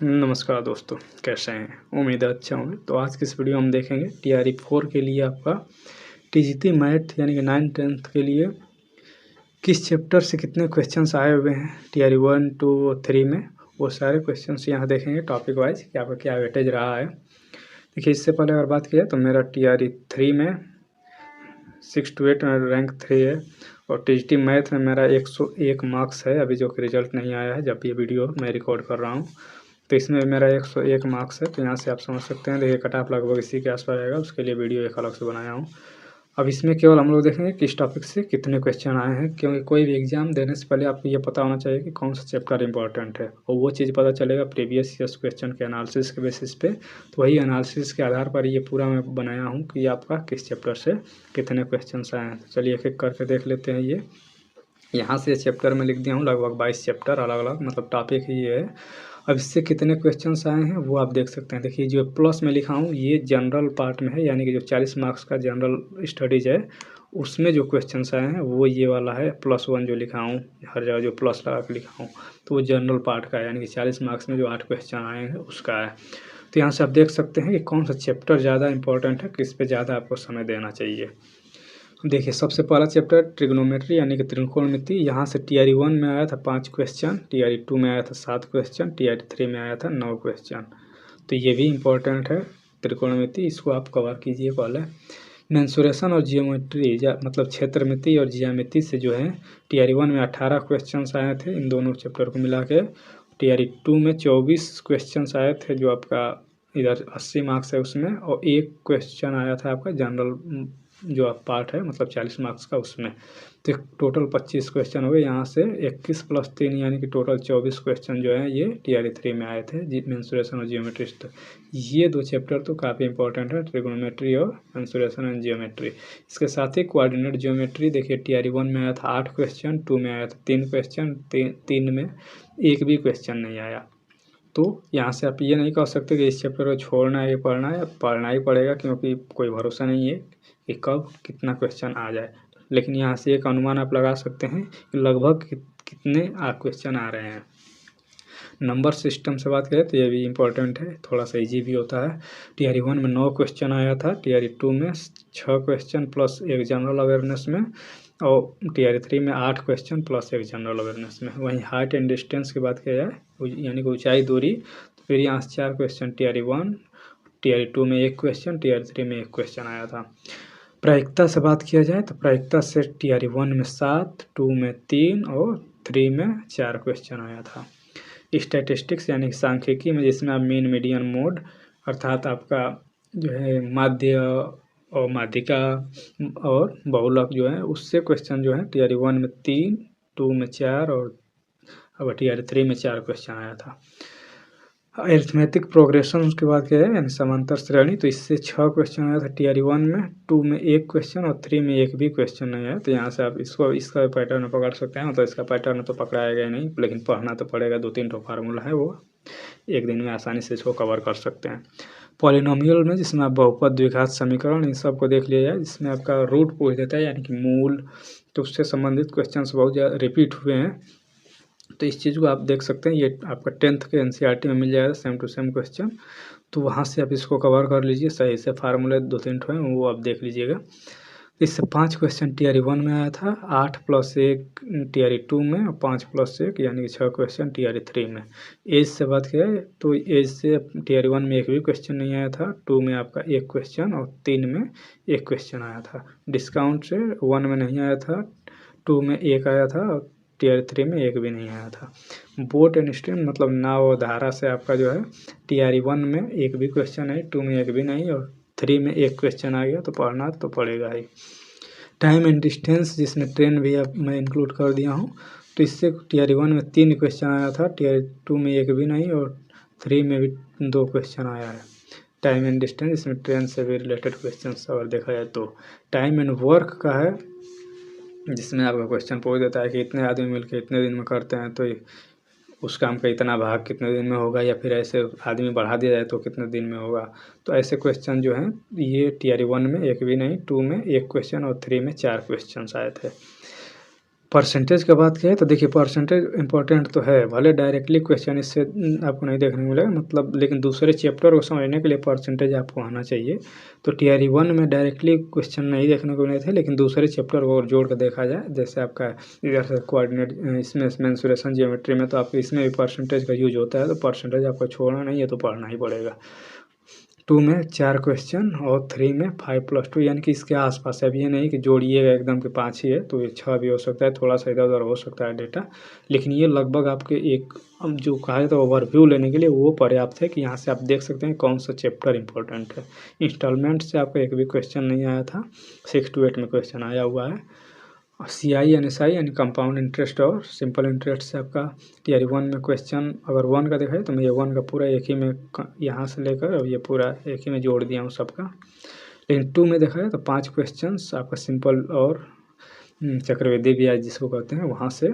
नमस्कार दोस्तों, कैसे हैं? उम्मीद है अच्छा होंगे। तो आज की इस वीडियो में हम देखेंगे टीआरई 4 के लिए आपका टीजीटी मैथ यानी कि 9th के लिए किस चैप्टर से कितने क्वेश्चंस आए हुए हैं टीआरई 1, 2 और 3 में। वो सारे क्वेश्चंस यहाँ देखेंगे टॉपिक वाइज कि आपका क्या वेटेज रहा है। देखिए, इससे पहले अगर बात किया तो मेरा टीआरई 3 में 6 to 8 रैंक 3 है और टीजीटी मैथ में मेरा 101 मार्क्स है। अभी जो कि रिजल्ट नहीं आया है जब ये वीडियो मैं रिकॉर्ड कर रहा हूँ, तो इसमें मेरा 101 मार्क्स है। तो यहाँ से आप समझ सकते हैं, देखिए कट ऑफ लगभग इसी के आसपास रहेगा। उसके लिए वीडियो एक अलग से बनाया हूँ। अब इसमें केवल हम लोग देखेंगे किस टॉपिक से कितने क्वेश्चन आए हैं, क्योंकि कोई भी एग्जाम देने से पहले आपको ये पता होना चाहिए कि कौन सा चैप्टर इंपॉर्टेंट है, और वो चीज़ पता चलेगा प्रीवियस ईयर्स क्वेश्चन के एनालिसिस के बेसिस पे। तो वही एनालिसिस के आधार पर ये पूरा मैं बनाया हूँ कि आपका किस चैप्टर से कितने क्वेश्चन आए हैं। चलिए एक एक करके देख लेते हैं। ये यहाँ से चैप्टर में लिख दिया हूँ लगभग 22 चैप्टर अलग अलग, मतलब टॉपिक ही ये है। अब इससे कितने क्वेश्चंस आए हैं वो आप देख सकते हैं। देखिए, जो प्लस में लिखा हूँ ये जनरल पार्ट में है, यानी कि जो 40 मार्क्स का जनरल स्टडीज है उसमें जो क्वेश्चंस आए हैं वो ये वाला है। +1 जो लिखा हूँ, हर जगह जो प्लस लगा के लिखा हूँ, तो वो जनरल पार्ट का है, यानी कि 40 मार्क्स में जो 8 क्वेश्चन आए हैं उसका है। तो यहाँ से आप देख सकते हैं कि कौन सा चैप्टर ज़्यादा इंपॉर्टेंट है, किस पे ज़्यादा आपको समय देना चाहिए। देखिए, सबसे पहला चैप्टर ट्रिग्नोमेट्री यानी कि त्रिकोणमिति। यहाँ से टीआरई 1 में आया था 5 क्वेश्चन, टीआरई 2 में आया था 7 क्वेश्चन, टीआरई 3 में आया था 9 क्वेश्चन। तो ये भी इम्पोर्टेंट है त्रिकोणमिति, इसको आप कवर कीजिए पहले। मेंसुरेशन और जियोमेट्री मतलब क्षेत्रमिति और ज्यामिति से जो है टीआरई 1 में 18 क्वेश्चन आए थे, इन दोनों चैप्टर को मिला के। टीआरई 2 में 24 क्वेश्चन आए थे, जो आपका इधर 80 मार्क्स है उसमें, और एक क्वेश्चन आया था आपका जनरल जो आप पार्ट है मतलब 40 मार्क्स का उसमें। तो टोटल 25 क्वेश्चन हो गए। यहाँ से 21 + 3 यानी कि टोटल 24 क्वेश्चन जो है ये टीआरई 3 में आए थे, मेंसुरेशन और जियोमेट्री। तो ये दो चैप्टर तो काफ़ी इंपॉर्टेंट है, ट्रिगोनोमेट्री और मेंसुरेशन एंड जियोमेट्री। इसके साथ ही कोऑर्डिनेट जियोमेट्री, देखिए टीआरई 1 में आया था 8 क्वेश्चन, 2 में आया था 3 क्वेश्चन, 3 में एक भी क्वेश्चन नहीं आया। तो यहाँ से आप ये नहीं कह सकते कि इस चैप्टर को छोड़ना है, ये पढ़ना है। पढ़ना ही पड़ेगा, क्योंकि कोई भरोसा नहीं है कि कब कितना क्वेश्चन आ जाए। लेकिन यहाँ से एक अनुमान आप लगा सकते हैं कि लगभग कितने क्वेश्चन आ रहे हैं। नंबर सिस्टम से बात करें तो ये भी इम्पोर्टेंट है, थोड़ा सा इजी भी होता है। टीआरई 1 में 9 क्वेश्चन आया था, टीआरई 2 में 6 क्वेश्चन प्लस एक जनरल अवेयरनेस में, और टीआरई 3 में 8 क्वेश्चन प्लस एक जनरल अवेयरनेस में। वहीं हाइट एंड डिस्टेंस की बात किया जाए यानी कि ऊंचाई दूरी, तो फिर यहाँ से 4 क्वेश्चन टीआरई 1, टीआरई 2 में 1 क्वेश्चन, टीआरई 3 में 1 क्वेश्चन आया था। प्रायिकता से बात किया जाए तो प्रायिकता से टीआरई 1 में 7, 2 में 3 और 3 में 4 क्वेश्चन आया था। स्टैटिस्टिक्स यानी कि सांख्यिकी में, जिसमें आप मीन, मीडियन, मोड अर्थात आपका जो है माध्य और माध्यिका और बहुलक जो है उससे क्वेश्चन जो है टीआरई 1 में 3, 2 में 4 और अब टीआरई 3 में 4 क्वेश्चन आया था। अरिथमेटिक प्रोग्रेशन के बाद क्या है यानी समांतर श्रेणी, तो इससे 6 क्वेश्चन आया था टीआरई 1 में, 2 में 1 क्वेश्चन और 3 में एक भी क्वेश्चन नहीं आया। तो यहाँ से आप इसका पैटर्न पकड़ सकते हैं। तो इसका पैटर्न तो पकड़ाएगा नहीं, लेकिन पढ़ना तो पड़ेगा। 2-3 तो फार्मूला है, वो एक दिन में आसानी से इसको कवर कर सकते हैं। पॉलिनोमियल में, जिसमें आप बहुपद, द्विघात समीकरण, इन सब को देख लिया जाए, जिसमें आपका रूट पूछ देता है यानी कि मूल, तो उससे संबंधित क्वेश्चन बहुत ज़्यादा रिपीट हुए हैं। तो इस चीज़ को आप देख सकते हैं, ये आपका 10th के एनसीईआरटी में मिल जाएगा सेम टू सेम क्वेश्चन। तो वहाँ से आप इसको कवर कर लीजिए, सही से फार्मूले 2-3 हैं वो आप देख लीजिएगा। इससे 5 क्वेश्चन टीआरई 1 में आया था, 8 + 1 टीआरई 2 में और 5 + 1 यानी कि 6 क्वेश्चन टीआरई 3 में। एज से बात किया तो एज से टीआरई 1 में एक भी क्वेश्चन नहीं आया था, 2 में आपका 1 क्वेश्चन और 3 में 1 क्वेश्चन आया था। डिस्काउंट से 1 में नहीं आया था, 2 में 1 आया था और टीआरई 3 में 1 भी नहीं आया था। बोट एंड स्ट्रीम मतलब नाव और धारा से आपका जो है टीआरई 1 में एक भी क्वेश्चन नहीं, 2 में एक भी नहीं और 3 में 1 क्वेश्चन आ गया, तो पढ़ना तो पड़ेगा ही। टाइम एंड डिस्टेंस, जिसमें ट्रेन भी अब मैं इंक्लूड कर दिया हूँ, तो इससे टीआरई 1 में 3 क्वेश्चन आया था, टीआरई 2 में 1 भी नहीं और 3 में भी 2 क्वेश्चन आया है। टाइम एंड डिस्टेंस, इसमें ट्रेन से भी रिलेटेड क्वेश्चन अगर देखा जाए तो। टाइम एंड वर्क का है, जिसमें आपका क्वेश्चन पूछ देता है कि इतने आदमी मिलकर इतने दिन में करते हैं, तो उस काम का इतना भाग कितने दिन में होगा, या फिर ऐसे आदमी बढ़ा दिया जाए तो कितने दिन में होगा। तो ऐसे क्वेश्चन जो हैं ये टीआरई 1 में एक भी नहीं, 2 में 1 क्वेश्चन और 3 में 4 क्वेश्चन आए थे। परसेंटेज का बात किया तो देखिए परसेंटेज इंपॉर्टेंट तो है, भले डायरेक्टली क्वेश्चन इससे आपको नहीं देखने को मिलेगा मतलब, लेकिन दूसरे चैप्टर को समझने के लिए परसेंटेज आपको आना चाहिए। तो टीआरई 1 में डायरेक्टली क्वेश्चन नहीं देखने को मिले थे, लेकिन दूसरे चैप्टर को और जोड़ कर देखा जाए, जैसे आपका इधर से कोऑर्डिनेट, इसमें मेंसुरेशन ज्योमेट्री में तो आपको इसमें भी परसेंटेज का यूज होता है, तो परसेंटेज आपको छोड़ना नहीं है, तो पढ़ना ही पड़ेगा। 2 में 4 क्वेश्चन और 3 में 5+2, यानी कि इसके आसपास है। अब ये नहीं कि जोड़िएगा एकदम के 5 ही है, तो ये 6 भी हो सकता है, थोड़ा सा इधर उधर हो सकता है डेटा, लेकिन ये लगभग आपके एक अब जो कहा है तो ओवरव्यू लेने के लिए वो पर्याप्त है कि यहाँ से आप देख सकते हैं कौन सा चैप्टर इंपॉर्टेंट है। इंस्टॉलमेंट से आपका एक भी क्वेश्चन नहीं आया था, 6 to 8 में क्वेश्चन आया हुआ है। CI एंड SI यानी कंपाउंड इंटरेस्ट और सिंपल इंटरेस्ट से आपका टीआरई 1 में क्वेश्चन अगर 1 का देखा है तो मैं ये 1 का पूरा एक ही में यहाँ से लेकर और ये पूरा एक ही में जोड़ दिया हूँ सबका। लेकिन 2 में देखा है तो 5 क्वेश्चन आपका सिंपल और चक्रवृद्धि ब्याज जिसको कहते हैं वहाँ से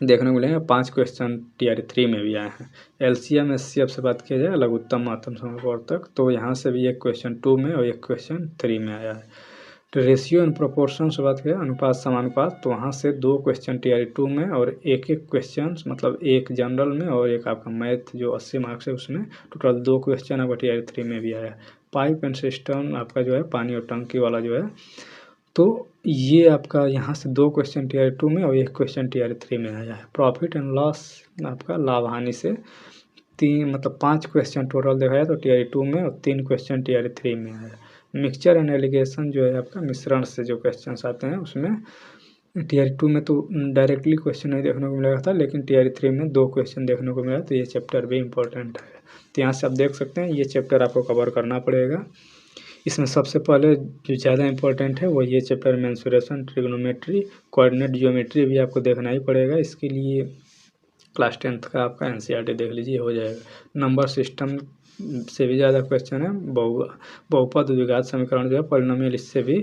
देखने को मिलेंगे। 5 क्वेश्चन टीआरई 3 में भी आए हैं। LCM SCF से बात किया जाए लघुत्तम महत्तम समवर्तक, तो यहाँ से भी एक क्वेश्चन 2 में और एक क्वेश्चन 3 में आया है। तो रेशियो एंड प्रोपोर्शन से बात करें अनुपात समानुपात, तो वहाँ से 2 क्वेश्चन टीआरई 2 में और एक क्वेश्चन मतलब एक जनरल में और एक आपका मैथ जो 80 मार्क्स है उसमें, टोटल 2 क्वेश्चन आपका टीआरई 3 में भी आया। पाइप एंड सिस्टम आपका जो है पानी और टंकी वाला जो है, तो ये आपका यहाँ से 2 क्वेश्चन टीआरई 2 में और एक क्वेश्चन टीआरई 3 में आया है। प्रॉफिट एंड लॉस आपका लाभ हानि से 3 मतलब 5 क्वेश्चन टोटल देखा है तो टीआरई 2 में और 3 क्वेश्चन टीआरई 3 में आया। मिक्सचर एंड एलिगेशन जो है आपका मिश्रण से जो क्वेश्चन आते हैं उसमें टीआरई 2 में तो डायरेक्टली क्वेश्चन नहीं देखने को मिला था, लेकिन टीआरई 3 में 2 क्वेश्चन देखने को मिला, तो ये चैप्टर भी इम्पोर्टेंट है। तो यहाँ से आप देख सकते हैं ये चैप्टर आपको कवर करना पड़ेगा। इसमें सबसे पहले जो ज़्यादा इंपॉर्टेंट है वो ये chapter mensuration, trigonometry, coordinate geometry भी आपको देखना ही पड़ेगा। इसके लिए क्लास 10th का आपका NCERT देख लीजिए, हो जाएगा। नंबर सिस्टम से भी ज़्यादा क्वेश्चन है, बहुपद द्विघात समीकरण जो है पॉलिनोमियल, इससे भी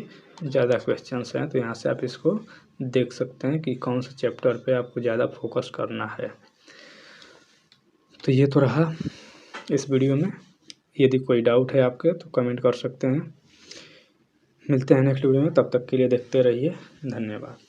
ज़्यादा क्वेश्चंस हैं, तो यहाँ से आप इसको देख सकते हैं कि कौन सा चैप्टर पे आपको ज़्यादा फोकस करना है। तो ये तो रहा इस वीडियो में, यदि कोई डाउट है आपके तो कमेंट कर सकते हैं। मिलते हैं नेक्स्ट वीडियो में, तब तक के लिए देखते रहिए, धन्यवाद।